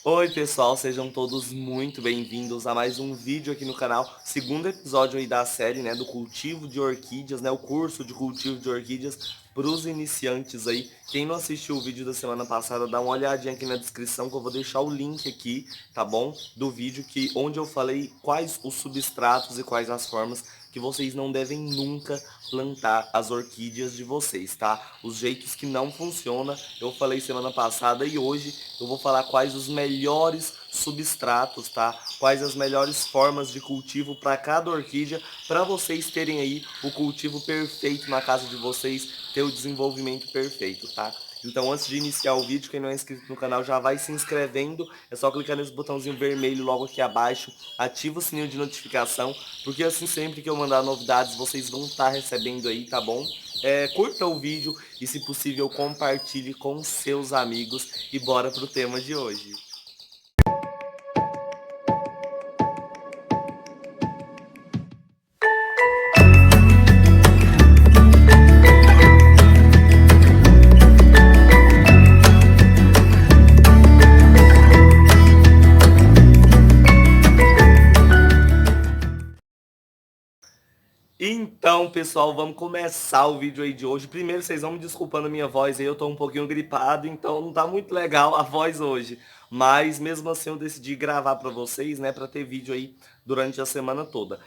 Oi pessoal, sejam todos muito bem-vindos a mais um vídeo aqui no canal, segundo episódio aí da série, né, do cultivo de orquídeas, né, o curso de cultivo de orquídeas para os iniciantes aí. Quem não assistiu o vídeo da semana passada, dá uma olhadinha aqui na descrição que eu vou deixar o link aqui, tá bom? Do vídeo onde eu falei quais os substratos e quais as formas que vocês não devem nunca plantar as orquídeas de vocês, tá? Os jeitos que não funciona, eu falei semana passada e hoje eu vou falar quais os melhores substratos, tá? Quais as melhores formas de cultivo para cada orquídea, para vocês terem aí o cultivo perfeito na casa de vocês, ter o desenvolvimento perfeito, tá? Então, antes de iniciar o vídeo, quem não é inscrito no canal já vai se inscrevendo. É só clicar nesse botãozinho vermelho logo aqui abaixo, ativa o sininho de notificação, porque assim sempre que eu mandar novidades, vocês vão estar recebendo aí, tá bom? Curta o vídeo e, se possível, compartilhe com seus amigos. E bora pro tema de hoje. Então, pessoal, vamos começar o vídeo aí de hoje. Primeiro, vocês vão me desculpando a minha voz aí, eu tô um pouquinho gripado, então não tá muito legal a voz hoje. Mas mesmo assim eu decidi gravar pra vocês, né, pra ter vídeo aí durante a semana toda.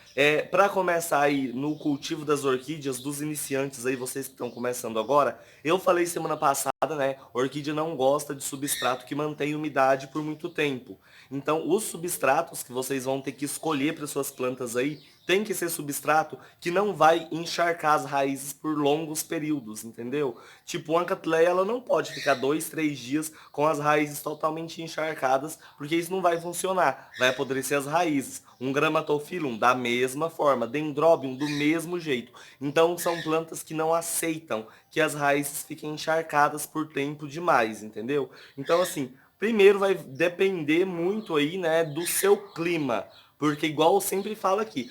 Para começar aí no cultivo das orquídeas, dos iniciantes aí, vocês que estão começando agora, eu falei semana passada, né, orquídea não gosta de substrato que mantém umidade por muito tempo. Então, os substratos que vocês vão ter que escolher para suas plantas aí tem que ser substrato que não vai encharcar as raízes por longos períodos, entendeu? Tipo, uma catleia, ela não pode ficar 2, 3 dias com as raízes totalmente encharcadas, porque isso não vai funcionar, vai apodrecer as raízes. Um Grammatophyllum da mesma forma, Dendrobium do mesmo jeito. Então são plantas que não aceitam que as raízes fiquem encharcadas por tempo demais, entendeu? Então assim, primeiro vai depender muito aí, né, do seu clima. Porque igual eu sempre falo aqui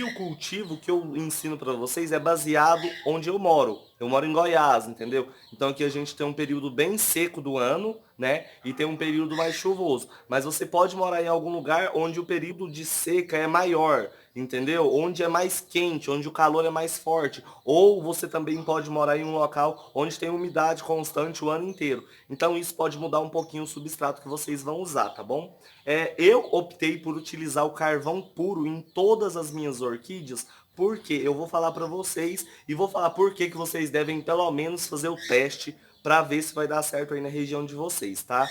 o cultivo que eu ensino para vocês é baseado onde eu moro. Eu moro em Goiás, entendeu? Então aqui a gente tem um período bem seco do ano, né? E tem um período mais chuvoso. Mas você pode morar em algum lugar onde o período de seca é maior, entendeu? Onde é mais quente, onde o calor é mais forte. Ou você também pode morar em um local onde tem umidade constante o ano inteiro. Então isso pode mudar um pouquinho o substrato que vocês vão usar, tá bom? Eu optei por utilizar o carvão puro em todas as minhas orquídeas, porque eu vou falar para vocês e vou falar por que vocês devem pelo menos fazer o teste para ver se vai dar certo aí na região de vocês, tá?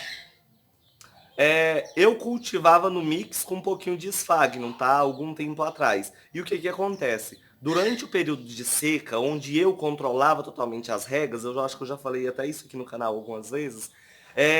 Eu cultivava no mix com um pouquinho de esfagno, tá? Algum tempo atrás. E o que que acontece? Durante o período de seca, onde eu controlava totalmente as regas, eu acho que eu já falei até isso aqui no canal algumas vezes,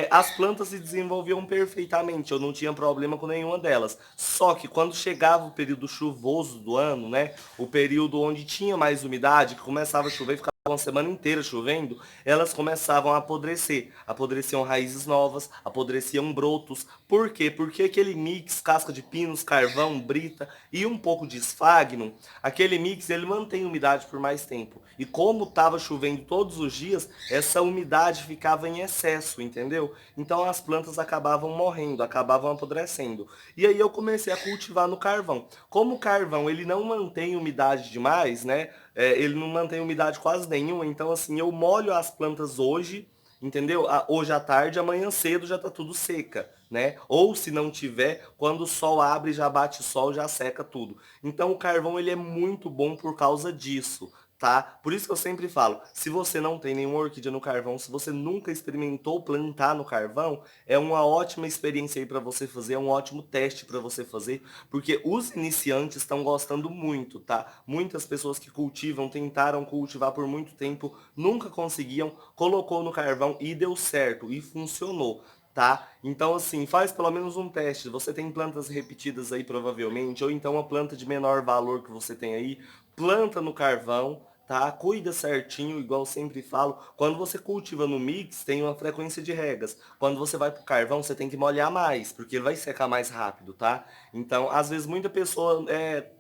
as plantas se desenvolviam perfeitamente, eu não tinha problema com nenhuma delas. Só que quando chegava o período chuvoso do ano, né? O período onde tinha mais umidade, que começava a chover e ficava uma semana inteira chovendo, elas começavam a apodrecer. Apodreciam raízes novas, apodreciam brotos. Por quê? Porque aquele mix, casca de pinos, carvão, brita e um pouco de esfagno, aquele mix ele mantém umidade por mais tempo. E como estava chovendo todos os dias, essa umidade ficava em excesso, entendeu? Então as plantas acabavam morrendo, acabavam apodrecendo. E aí eu comecei a cultivar no carvão. Como o carvão ele não mantém umidade demais, né? Ele não mantém umidade quase nenhuma, então assim, eu molho as plantas hoje, entendeu? Hoje à tarde, amanhã cedo já tá tudo seca, né? Ou se não tiver, quando o sol abre, já bate sol, já seca tudo. Então o carvão ele é muito bom por causa disso, tá? Por isso que eu sempre falo, se você não tem nenhuma orquídea no carvão, se você nunca experimentou plantar no carvão, é uma ótima experiência aí para você fazer, é um ótimo teste para você fazer, porque os iniciantes estão gostando muito, tá? Muitas pessoas que cultivam, tentaram cultivar por muito tempo, nunca conseguiam, colocou no carvão e deu certo, e funcionou. Tá? Então, assim, faz pelo menos um teste. Você tem plantas repetidas aí, provavelmente, ou então uma planta de menor valor que você tem aí, planta no carvão, tá? Cuida certinho, igual eu sempre falo. Quando você cultiva no mix, tem uma frequência de regas. Quando você vai pro carvão, você tem que molhar mais, porque ele vai secar mais rápido, tá? Então, às vezes, muita pessoa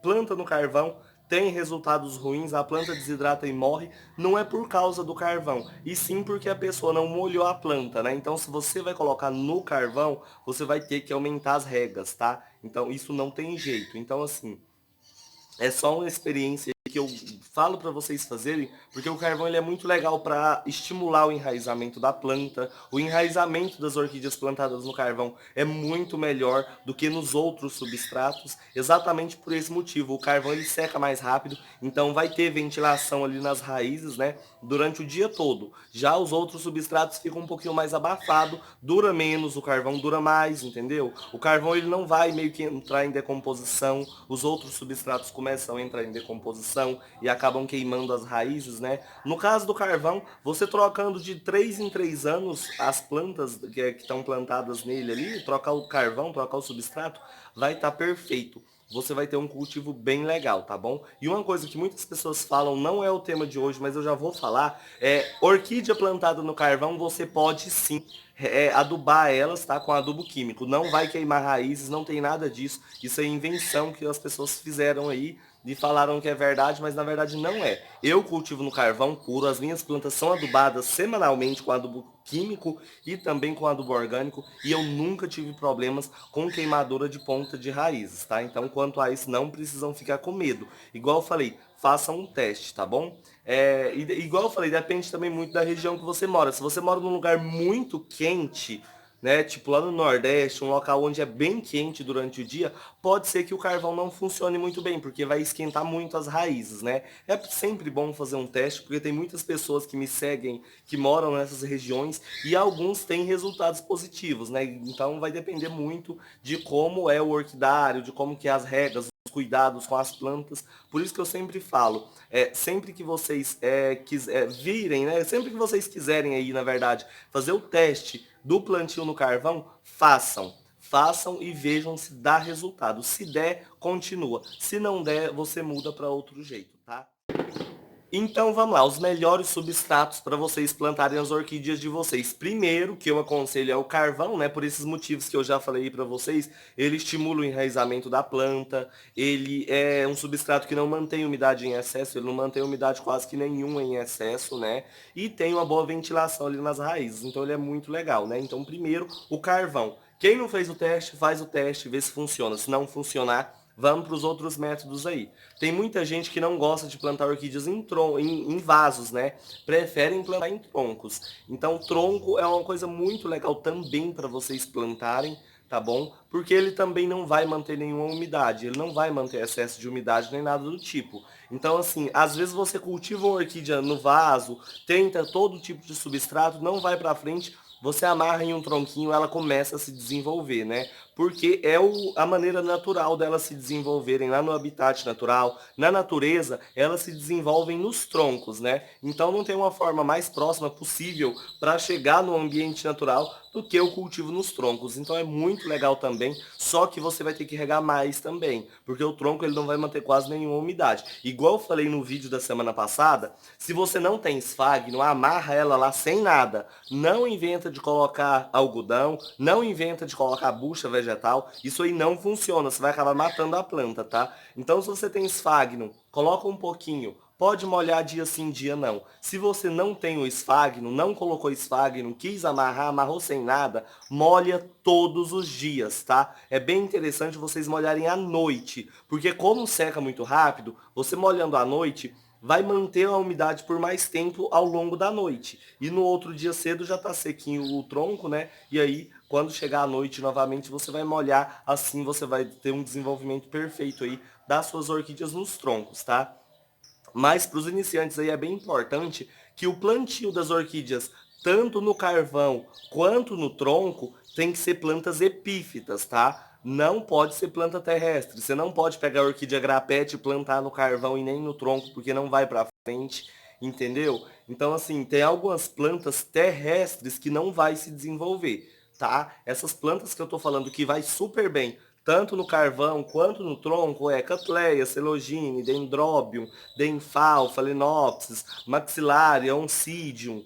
planta no carvão, tem resultados ruins, a planta desidrata e morre, não é por causa do carvão, e sim porque a pessoa não molhou a planta, né? Então, se você vai colocar no carvão, você vai ter que aumentar as regas, tá? Então, isso não tem jeito. Então, assim, é só uma experiência que eu falo para vocês fazerem, porque o carvão ele é muito legal para estimular o enraizamento da planta. O enraizamento das orquídeas plantadas no carvão é muito melhor do que nos outros substratos, exatamente por esse motivo. O carvão ele seca mais rápido, então vai ter ventilação ali nas raízes, né, durante o dia todo. Já os outros substratos ficam um pouquinho mais abafado, dura menos, o carvão dura mais, entendeu? O carvão ele não vai meio que entrar em decomposição, os outros substratos começam a entrar em decomposição e acabam queimando as raízes, né? No caso do carvão, você trocando de 3 em 3 anos as plantas que estão plantadas nele ali, trocar o carvão, trocar o substrato, vai estar perfeito. Você vai ter um cultivo bem legal, tá bom? E uma coisa que muitas pessoas falam, não é o tema de hoje, mas eu já vou falar, é orquídea plantada no carvão, você pode sim adubar elas, tá? Com adubo químico. Não vai queimar raízes, não tem nada disso. Isso é invenção que as pessoas fizeram aí e falaram que é verdade, mas na verdade não é. Eu cultivo no carvão puro, as minhas plantas são adubadas semanalmente com adubo químico e também com adubo orgânico e eu nunca tive problemas com queimadura de ponta de raízes, tá? Então, quanto a isso, não precisam ficar com medo. Igual eu falei, façam um teste, tá bom? Igual eu falei, depende também muito da região que você mora. Se você mora num lugar muito quente, né, tipo lá no Nordeste, um local onde é bem quente durante o dia, pode ser que o carvão não funcione muito bem, porque vai esquentar muito as raízes, né? É sempre bom fazer um teste, porque tem muitas pessoas que me seguem, que moram nessas regiões, e alguns têm resultados positivos, né? Então vai depender muito de como é o orquidário, de como que é as regras, os cuidados com as plantas. Por isso que eu sempre falo, sempre que vocês virem, né? Sempre que vocês quiserem aí, na verdade, fazer o teste do plantio no carvão, façam. Façam e vejam se dá resultado. Se der, continua. Se não der, você muda para outro jeito, tá? Então vamos lá, os melhores substratos para vocês plantarem as orquídeas de vocês. Primeiro, que eu aconselho é o carvão, né? Por esses motivos que eu já falei para vocês, ele estimula o enraizamento da planta, ele é um substrato que não mantém umidade em excesso, ele não mantém umidade quase que nenhuma em excesso, né? E tem uma boa ventilação ali nas raízes, então ele é muito legal, né? Então primeiro, o carvão. Quem não fez o teste, faz o teste, vê se funciona. Se não funcionar, vamos para os outros métodos aí. Tem muita gente que não gosta de plantar orquídeas em vasos, né? Preferem plantar em troncos. Então, tronco é uma coisa muito legal também para vocês plantarem, tá bom? Porque ele também não vai manter nenhuma umidade, ele não vai manter excesso de umidade nem nada do tipo. Então, assim, às vezes você cultiva uma orquídea no vaso, tenta todo tipo de substrato, não vai para frente, você amarra em um tronquinho, ela começa a se desenvolver, né? Porque é a maneira natural delas se desenvolverem lá no habitat natural, na natureza, elas se desenvolvem nos troncos, né? Então não tem uma forma mais próxima possível para chegar no ambiente natural do que o cultivo nos troncos. Então é muito legal também, só que você vai ter que regar mais também, porque o tronco ele não vai manter quase nenhuma umidade. Igual eu falei no vídeo da semana passada, se você não tem esfagno, amarra ela lá sem nada. Não inventa de colocar algodão, não inventa de colocar bucha vegetal, isso aí não funciona, você vai acabar matando a planta, tá? Então se você tem esfagno, coloca um pouquinho, pode molhar dia sim, dia não. Se você não tem o esfagno, não colocou esfagno, quis amarrar, amarrou sem nada, molha todos os dias, tá? É bem interessante vocês molharem à noite, porque como seca muito rápido, você molhando à noite, vai manter a umidade por mais tempo ao longo da noite. E no outro dia cedo já está sequinho o tronco, né? E aí, quando chegar à noite novamente, você vai molhar, assim você vai ter um desenvolvimento perfeito aí das suas orquídeas nos troncos, tá? Mas para os iniciantes aí é bem importante que o plantio das orquídeas, tanto no carvão quanto no tronco, tem que ser plantas epífitas, tá? Não pode ser planta terrestre. Você não pode pegar a orquídea grapete e plantar no carvão e nem no tronco, porque não vai para frente, entendeu? Então, assim, tem algumas plantas terrestres que não vai se desenvolver, tá? Essas plantas que eu tô falando que vai super bem tanto no carvão quanto no tronco, Cattleya, Celogine, Dendrobium, Denfal, Phalaenopsis, Maxillaria, Oncidium,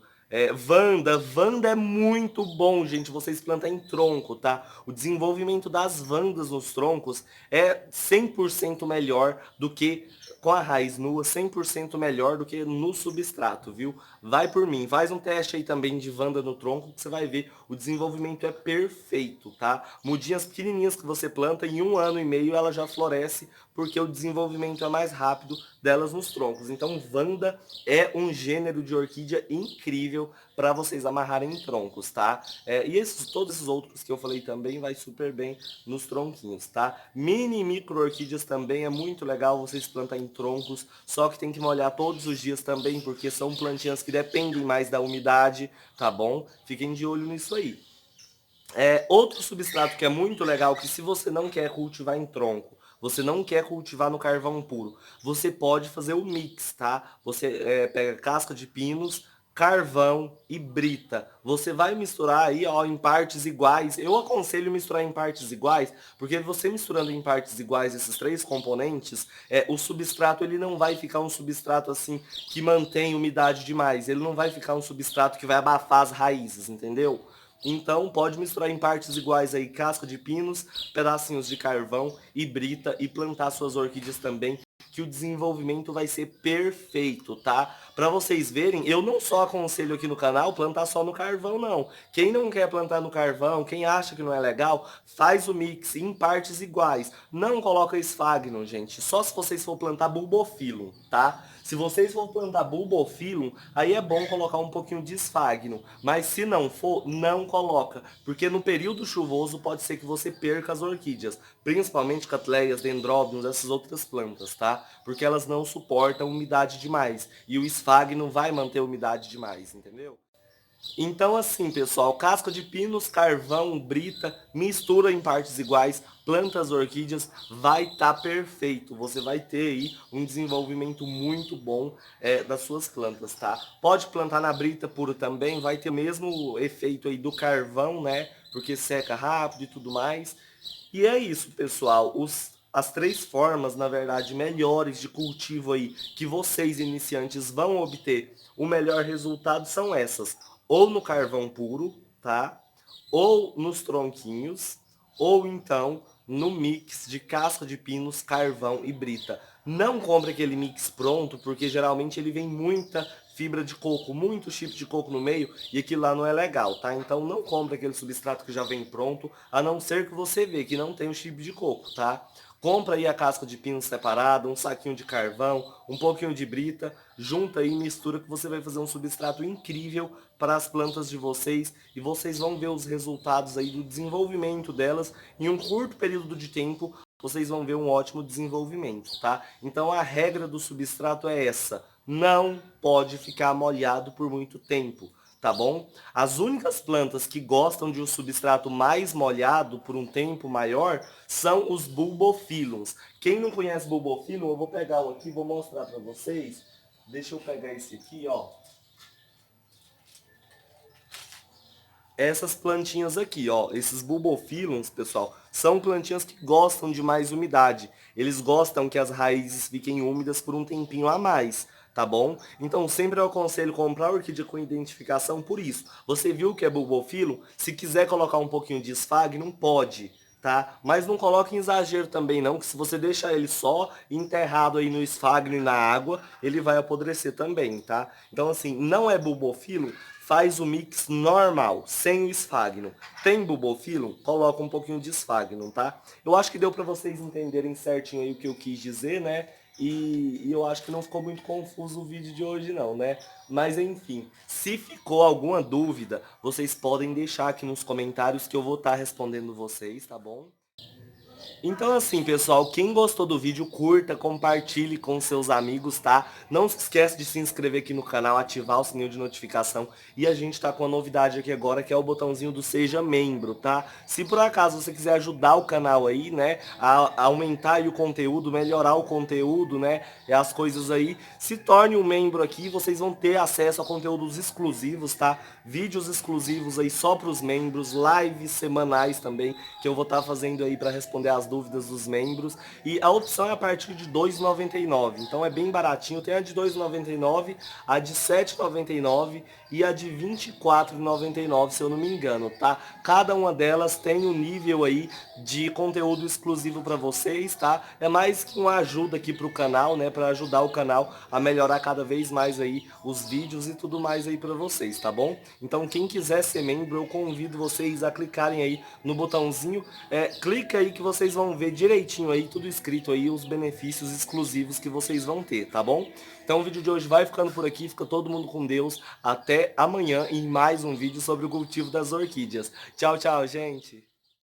Vanda é muito bom, gente, vocês plantam em tronco, tá? O desenvolvimento das vandas nos troncos é 100% melhor do que com a raiz nua 100% melhor do que no substrato, viu? Vai por mim, faz um teste aí também de Wanda no tronco que você vai ver, o desenvolvimento é perfeito, tá? Mudinhas pequenininhas que você planta, em 1 ano e meio ela já floresce, porque o desenvolvimento é mais rápido delas nos troncos. Então Wanda é um gênero de orquídea incrível para vocês amarrarem em troncos, tá? E todos esses outros que eu falei também vai super bem nos tronquinhos, tá? Mini e micro orquídeas também é muito legal vocês plantar em troncos, só que tem que molhar todos os dias também, porque são plantinhas que dependem mais da umidade, tá bom? Fiquem de olho nisso aí. Outro substrato que é muito legal, que se você não quer cultivar em tronco, você não quer cultivar no carvão puro, você pode fazer o mix, tá? Você pega casca de pinos, carvão e brita. Você vai misturar aí, ó, em partes iguais. Eu aconselho misturar em partes iguais, porque você misturando em partes iguais esses três componentes, o substrato ele não vai ficar um substrato assim que mantém umidade demais. Ele não vai ficar um substrato que vai abafar as raízes, entendeu? Então pode misturar em partes iguais aí casca de pinos, pedacinhos de carvão e brita e plantar suas orquídeas também, que o desenvolvimento vai ser perfeito, tá? Para vocês verem, eu não só aconselho aqui no canal plantar só no carvão, não. Quem não quer plantar no carvão, quem acha que não é legal, faz o mix em partes iguais. Não coloca esfagno, gente, só se vocês for plantar bulbophyllum, tá? Se vocês for plantar bulbophyllum, aí é bom colocar um pouquinho de esfagno, mas se não for, não coloca, porque no período chuvoso pode ser que você perca as orquídeas, principalmente catleias, dendróbiums, essas outras plantas, tá? Porque elas não suportam umidade demais, e o esfagno vai manter a umidade demais, entendeu? Então assim, pessoal, casca de pinos, carvão, brita, mistura em partes iguais, planta as orquídeas, vai estar perfeito. Você vai ter aí um desenvolvimento muito bom das suas plantas, tá? Pode plantar na brita pura também, vai ter o mesmo efeito aí do carvão, né? Porque seca rápido e tudo mais. E é isso, pessoal. As três formas, na verdade, melhores de cultivo aí que vocês iniciantes vão obter o melhor resultado são essas: ou no carvão puro, tá? Ou nos tronquinhos, ou então no mix de casca de pinos, carvão e brita. Não compre aquele mix pronto, porque geralmente ele vem muita fibra de coco, muito chip de coco no meio, e aquilo lá não é legal, tá? Então não compre aquele substrato que já vem pronto, a não ser que você vê que não tem o chip de coco, tá? Compra aí a casca de pino separada, um saquinho de carvão, um pouquinho de brita, junta aí e mistura que você vai fazer um substrato incrível para as plantas de vocês e vocês vão ver os resultados aí do desenvolvimento delas em um curto período de tempo. Vocês vão ver um ótimo desenvolvimento, tá? Então a regra do substrato é essa: não pode ficar molhado por muito tempo, tá bom? As únicas plantas que gostam de um substrato mais molhado por um tempo maior são os bulbophyllums. Quem não conhece bulbophyllum, eu vou pegar um aqui e vou mostrar para vocês. Deixa eu pegar esse aqui, ó. Essas plantinhas aqui, ó, esses bulbophyllums, pessoal, são plantinhas que gostam de mais umidade. Eles gostam que as raízes fiquem úmidas por um tempinho a mais, tá bom? Então sempre eu aconselho comprar orquídea com identificação por isso. Você viu que é bulbophyllum? Se quiser colocar um pouquinho de esfagno, pode, tá? Mas não coloque em exagero também não, que se você deixar ele só enterrado aí no esfagno e na água, ele vai apodrecer também, tá? Então assim, não é bulbophyllum, faz o mix normal, sem o esfagno. Tem bulbophyllum? Coloca um pouquinho de esfagno, tá? Eu acho que deu para vocês entenderem certinho aí o que eu quis dizer, né? E eu acho que não ficou muito confuso o vídeo de hoje não, né? Mas enfim, se ficou alguma dúvida, vocês podem deixar aqui nos comentários que eu vou estar respondendo vocês, tá bom? Então assim, pessoal, quem gostou do vídeo, curta, compartilhe com seus amigos, tá? Não se esquece de se inscrever aqui no canal, ativar o sininho de notificação. E a gente tá com uma novidade aqui agora, que é o botãozinho do Seja Membro, tá? Se por acaso você quiser ajudar o canal aí, né, a aumentar aí o conteúdo, melhorar o conteúdo, né, e as coisas aí, se torne um membro aqui, vocês vão ter acesso a conteúdos exclusivos, tá? Vídeos exclusivos aí só pros membros, lives semanais também, que eu vou estar fazendo aí para responder as dúvidas dos membros. E a opção é a partir de R$ 2,99. Então é bem baratinho. Tem a de R$ 2,99, a de R$ 7,99 e a de R$ 24,99, se eu não me engano, tá? Cada uma delas tem um nível aí de conteúdo exclusivo para vocês, tá? É mais que uma ajuda aqui pro canal, né? Para ajudar o canal a melhorar cada vez mais aí os vídeos e tudo mais aí para vocês, tá bom? Então quem quiser ser membro, eu convido vocês a clicarem aí no botãozinho, clica aí que vocês vão ver direitinho aí, tudo escrito aí, os benefícios exclusivos que vocês vão ter, tá bom? Então o vídeo de hoje vai ficando por aqui, fica todo mundo com Deus, até amanhã em mais um vídeo sobre o cultivo das orquídeas. Tchau, tchau, gente!